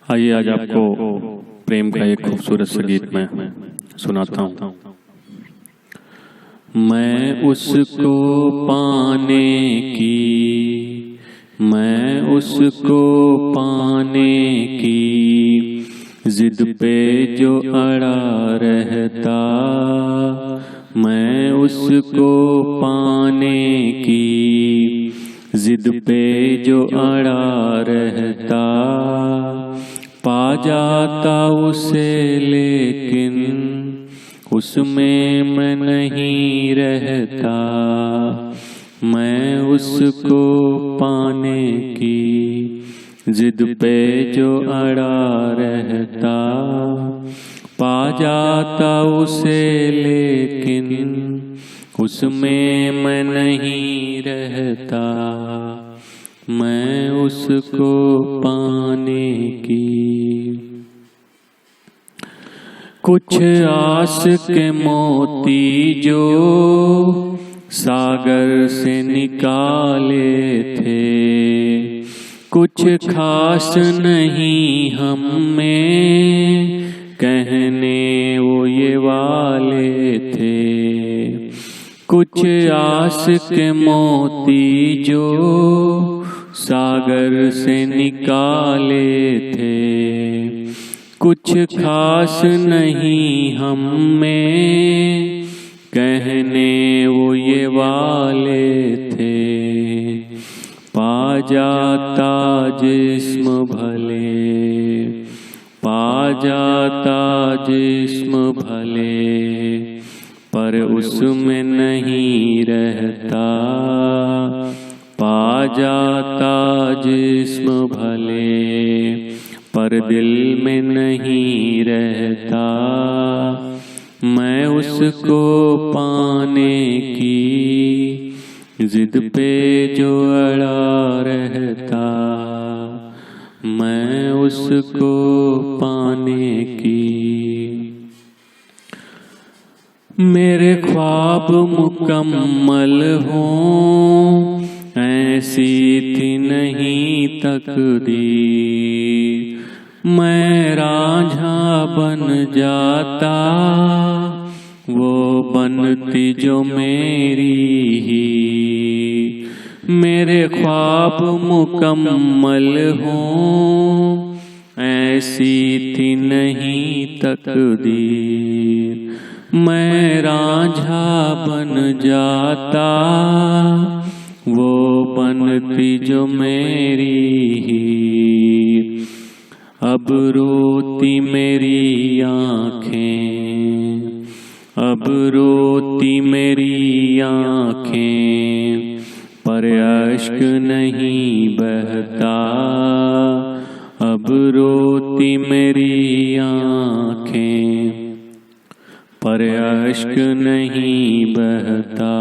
आइए आज आपको प्रेम का एक खूबसूरत सा गीत मैं सुनाता हूँ। मैं उसको पाने की, मैं उसको पाने की जिद पे जो अड़ा रहता, मैं उसको पाने की जिद पे जो अड़ा रहता, पा जाता उसे लेकिन उसमें मैं नहीं रहता। मैं उसको पाने की जिद पे जो अड़ा रहता, पा जाता उसे लेकिन उसमें मैं नहीं रहता। मैं उसको पाने की कुछ आस के मोती जो सागर से निकाले थे, कुछ खास नहीं हम में कहने वो ये वाले थे। कुछ आस के मोती जो सागर से निकाले थे, कुछ खास नहीं हम में कहने वो ये वाले थे। पा जाता जिस्म भले, पा जाता जिस्म भले, पर उसमें नहीं रहता। पा जाता जिस्म भले, पर दिल में नहीं रहता। मैं उसको पाने की जिद पे जो अड़ा रहता, मैं उसको पाने की। मेरे ख्वाब मुकम्मल हों ऐसी थी नहीं तकदीर, मैं रांझा बन जाता वो बनती जो मेरी ही। मेरे ख्वाब मुकम्मल हों ऐसी थी नहीं तकदीर, मैं रांझा बन जाता वो बनती जो मेरी ही। अब रोती मेरी आँखें, अब रोती मेरी आँखें, पर अश्क नहीं बहता। अब रोती मेरी आँखें, पर अश्क नहीं बहता।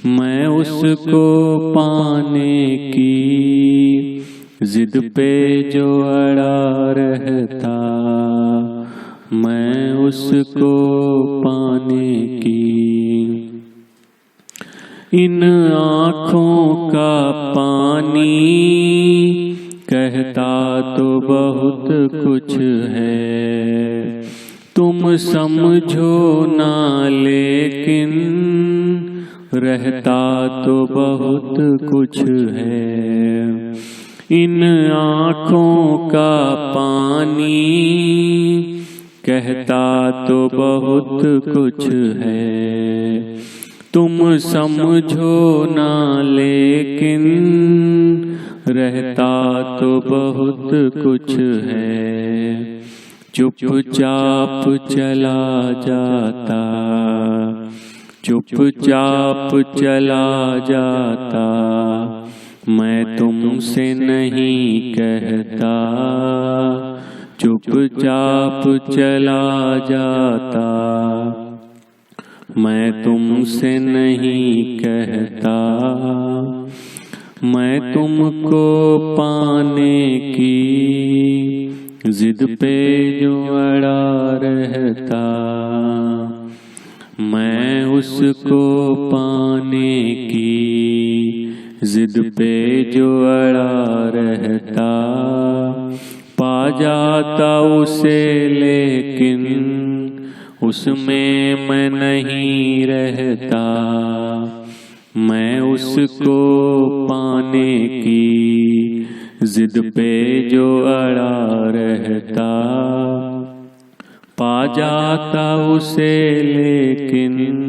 मैं उसको पाने की जिद पे जो अड़ा रहता, मैं उसको पाने की। इन आँखों का पानी कहता तो बहुत कुछ है, तुम समझो ना लेकिन रहता तो बहुत कुछ है। इन आँखों का पानी कहता तो बहुत कुछ है, तुम समझो ना लेकिन रहता तो बहुत कुछ है। चुपचाप चला जाता, चुपचाप चला जाता, मैं तुमसे नहीं कहता। चुपचाप चला जाता, मैं तुमसे नहीं कहता। मैं तुमको पाने की जिद पे जो अड़ा रहता, मैं उसको पाने की जिद पे जो अड़ा रहता। जाता उसे लेकिन उसमें मैं नहीं रहता। मैं उसको पाने की जिद पे जो अड़ा रहता। पा जाता उसे लेकिन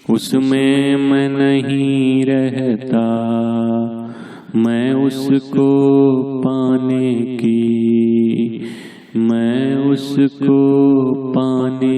उसमें मैं नहीं रहता। मैं उसको पाने की, मैं उसको पाने